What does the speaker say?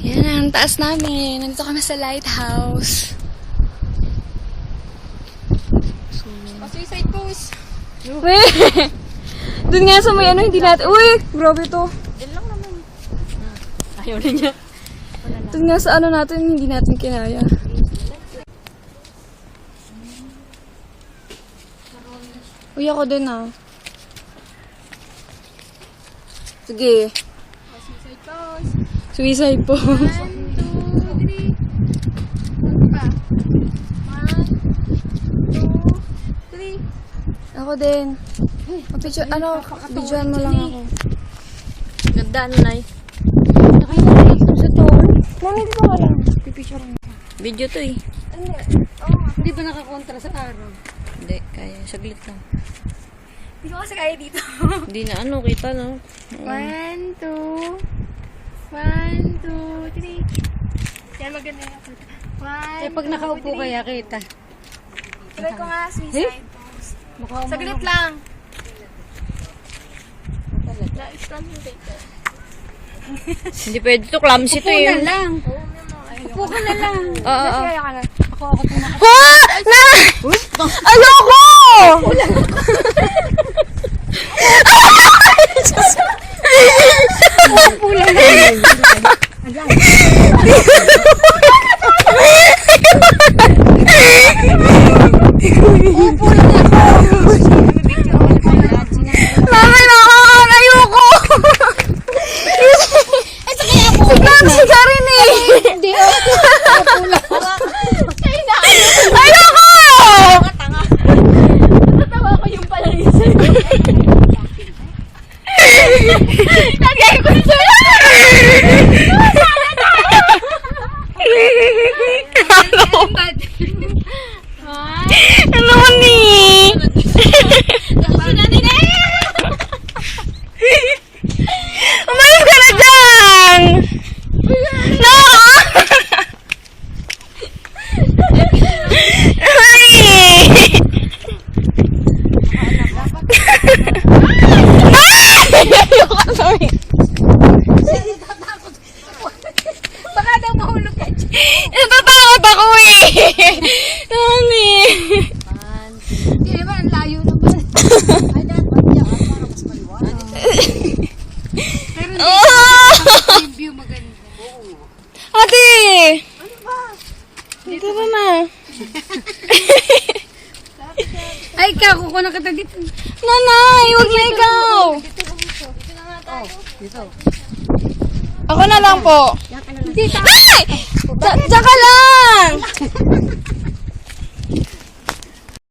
Yan ang taas namin. Nandito kami sa lighthouse. Suicide pose. Weh! Doon nga sa may ano, hindi natin... Uy! Grabe to. Diyan lang naman. Ayaw na niya. Doon nga sa ano natin, hindi natin kinaya. Uy, ako din ah. Sige. Suicide pose. Suicide po. 1, 2, 3. Pa. 1, 2, 3. Ako din. Picture, ano, videoan mo lang ako. Ganda, Nay. Sa tour? Mami, dito ka lang. Pipicture mo. Video to eh. Hindi ba nakakontra sa araw? Hindi, kaya. Saglit lang. Hindi ko kasi kaya dito. Hindi na ano, kita no. 1, 2. 1, 2, 3. Yan, maganda yung ako. 1, Eh, pag nakaupo kaya kita. Try ko nga, suicide pose. Saglit lang. Na-stand yung data. Hindi pwede to, clumsy to eh. lang. Upo ka na lang. Oo. Kaya ka na. Ako pinaka. Ha! Na! Ayoko! Upo lang. Mami, nakaan! Ayoko! Si Clamsy ka rin eh! Hindi ako. Ayoko! Natawa ko yung pala isa. Lagay ko sa... Ano ni? Umayos ka na dyan! No! Ay! Ayoko, sorry. Baka daw mahulog ka dyan. Natatakot ako eh! Nani? Hindi naman, ang layo naman. Ay, dapat yan. Para mas maliwanag. Pero hindi. Oh! Yung view maganda. Ate! Ano ba? Dito ba na? Ay, ikaw, kukuha kita dito. Nanay! Huwag na ikaw! Dito na nga tayo. Dito. Ako na lang po. Dito. Ay! Diyan ka lang!